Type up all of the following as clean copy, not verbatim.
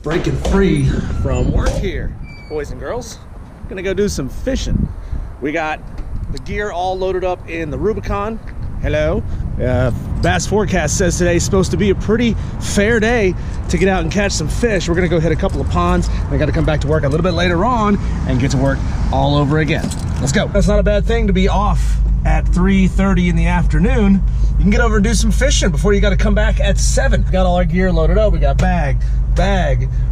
breaking free from work here, boys and girls. Gonna go do some fishing. We got the gear all loaded up in the Rubicon. Hello. Bass forecast says today's supposed to be a pretty fair day to get out and catch some fish. We're gonna go hit a couple of ponds. I gotta come back to work a little bit later on and get to work all over again. Let's go. That's not a bad thing to be off at 3:30 in the afternoon. You can get over and do some fishing before you got to come back at 7. We got all our gear loaded up. We got bag,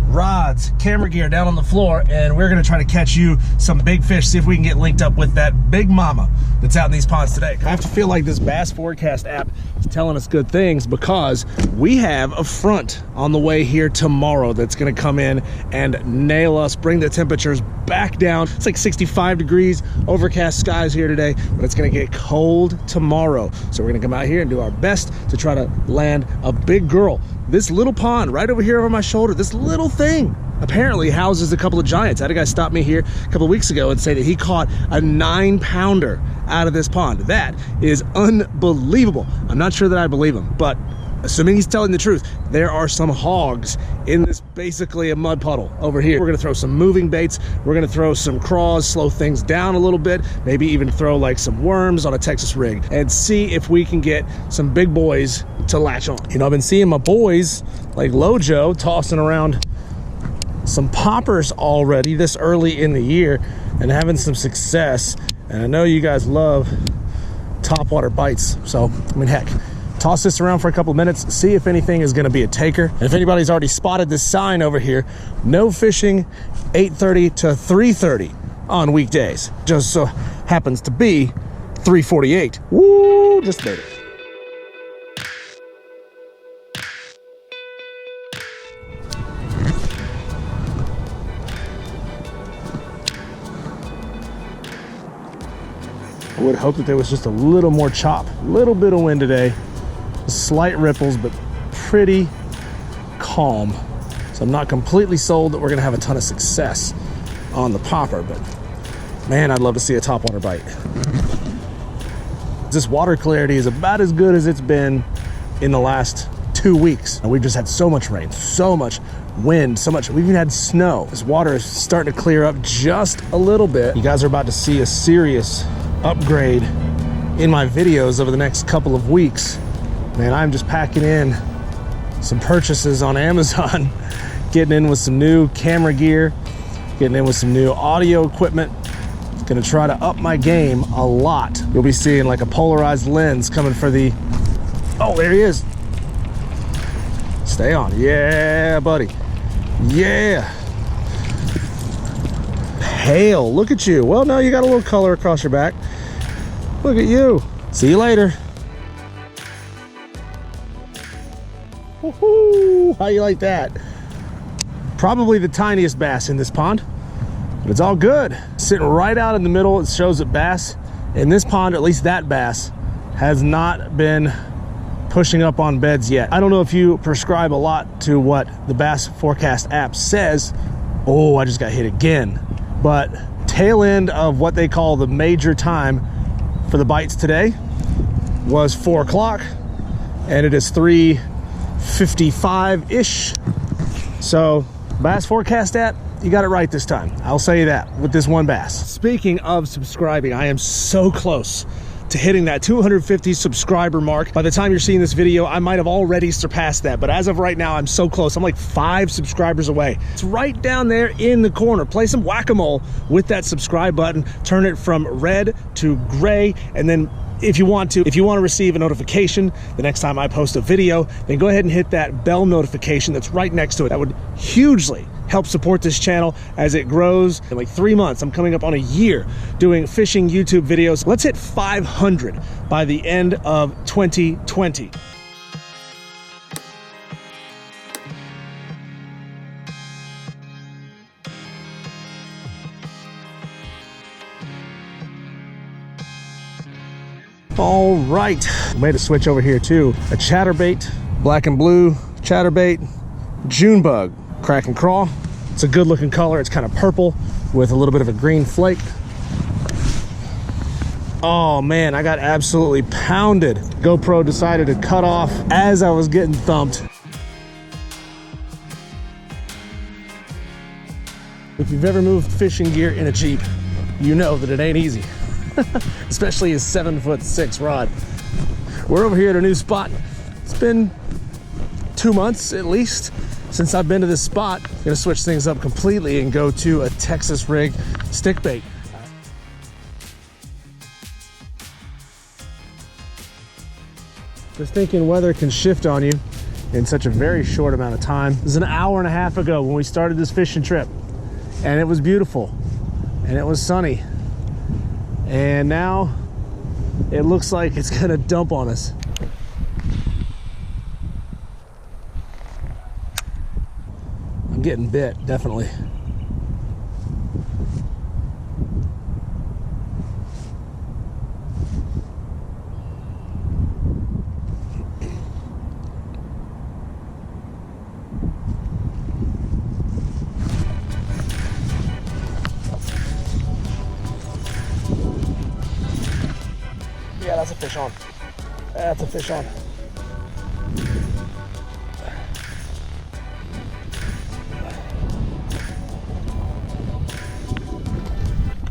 rods, camera gear down on the floor, and we're going to try to catch you some big fish, see if we can get linked up with that big mama that's out in these ponds today. I have to feel like this Bass Forecast app is telling us good things because we have a front on the way here tomorrow that's going to come in and nail us, bring the temperatures back down. It's like 65 degrees, overcast skies here today, but it's going to get cold tomorrow. So we're going to come out here and do our best to try to land a big girl. This little pond right over here over my shoulder, this little thing apparently houses a couple of giants. I had a guy stop me here a couple of weeks ago and say that he caught a 9-pounder out of this pond. That is unbelievable. I'm not sure that I believe him, but assuming he's telling the truth, there are some hogs in this basically a mud puddle over here. We're gonna throw some moving baits. We're gonna throw some craws, slow things down a little bit, maybe even throw like some worms on a Texas rig and see if we can get some big boys to latch on. You know, I've been seeing my boys like Lojo tossing around some poppers already this early in the year and having some success. And I know you guys love topwater bites. So, I mean, heck, toss this around for a couple of minutes, see if anything is gonna be a taker. And if anybody's already spotted this sign over here, no fishing 8:30 to 3:30 on weekdays. Just so happens to be 3:48. Woo, just made it. I would hope that there was just a little more chop, a little bit of wind today. Slight ripples, but pretty calm. So I'm not completely sold that we're gonna have a ton of success on the popper, but man, I'd love to see a topwater bite. This water clarity is about as good as it's been in the last 2 weeks. And we've just had so much rain, so much wind, so much, we've even had snow. This water is starting to clear up just a little bit. You guys are about to see a serious upgrade in my videos over the next couple of weeks. Man, I'm just packing in some purchases on Amazon, getting in with some new camera gear, getting in with some new audio equipment. Gonna try to up my game a lot. You'll be seeing like a polarized lens coming for the, oh, there he is. Stay on, yeah, buddy, yeah. Pale, look at you. Well, no, you got a little color across your back. Look at you. See you later. Woohoo! How you like that? Probably the tiniest bass in this pond, but it's all good. Sitting right out in the middle, it shows that bass in this pond, at least that bass, has not been pushing up on beds yet. I don't know if you prescribe a lot to what the Bass Forecast app says. Oh, I just got hit again. But tail end of what they call the major time for the bites today was 4 o'clock, and it is 3:55-ish. So Bass Forecast app, you got it right this time. I'll say that with this one bass. Speaking of subscribing, I am so close to hitting that 250 subscriber mark. By the time you're seeing this video, I might have already surpassed that, but as of right now, I'm so close. I'm like 5 subscribers away. It's right down there in the corner. Play some whack-a-mole with that subscribe button, turn it from red to gray, and then if you want to receive a notification the next time I post a video, then go ahead and hit that bell notification that's right next to it. That would hugely help support this channel as it grows. In like 3 months, I'm coming up on a year doing fishing YouTube videos. Let's hit 500 by the end of 2020. All right, made a switch over here too. A chatterbait, black and blue chatterbait, June bug, crack and crawl. It's a good looking color. It's kind of purple with a little bit of a green flake. Oh man, I got absolutely pounded. GoPro decided to cut off as I was getting thumped. If you've ever moved fishing gear in a Jeep, you know that it ain't easy, especially a 7'6" rod. We're over here at a new spot. It's been 2 months at least since I've been to this spot. I'm gonna switch things up completely and go to a Texas rig stick bait. Just thinking weather can shift on you in such a very short amount of time. This is an hour and a half ago when we started this fishing trip, and it was beautiful and it was sunny, and now it looks like it's gonna dump on us. I'm getting bit, definitely. Yeah, that's a fish on. That's a fish on.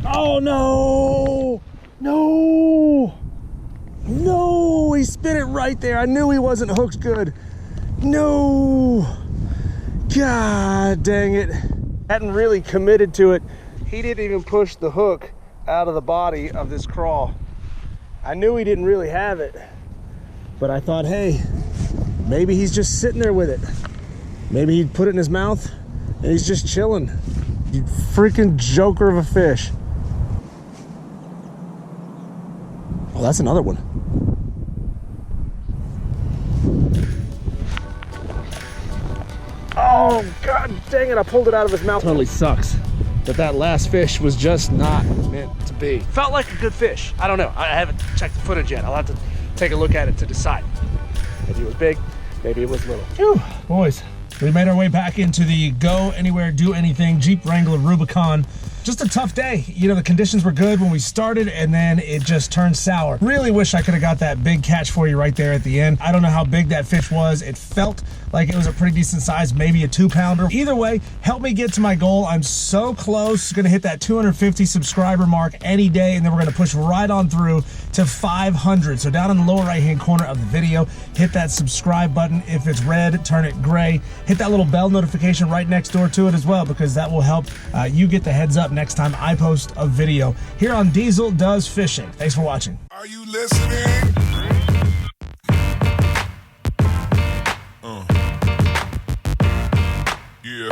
Oh no! No! No! He spit it right there. I knew he wasn't hooked good. No! God dang it. Hadn't really committed to it. He didn't even push the hook out of the body of this crawl. I knew he didn't really have it, but I thought, hey, maybe he's just sitting there with it. Maybe he'd put it in his mouth and he's just chilling. You freaking joker of a fish. Oh, that's another one. Oh, God dang it, I pulled it out of his mouth. Totally sucks that last fish was just not meant to be. Felt like a good fish. I don't know. I haven't checked the footage yet. I'll have to take a look at it to decide. Maybe it was big, maybe it was little. Whew. Boys, we made our way back into the Go Anywhere, Do Anything Jeep Wrangler Rubicon. Just a tough day. You know, the conditions were good when we started and then it just turned sour. Really wish I could have got that big catch for you right there at the end. I don't know how big that fish was. It felt like it was a pretty decent size, maybe a 2-pounder. Either way, help me get to my goal. I'm so close. Gonna hit that 250 subscriber mark any day, and then we're gonna push right on through to 500. So down in the lower right-hand corner of the video, hit that subscribe button. If it's red, turn it gray. Hit that little bell notification right next door to it as well, because that will help you get the heads up next time I post a video here on Diesel Does Fishing. Thanks for watching. Are you listening? Yeah.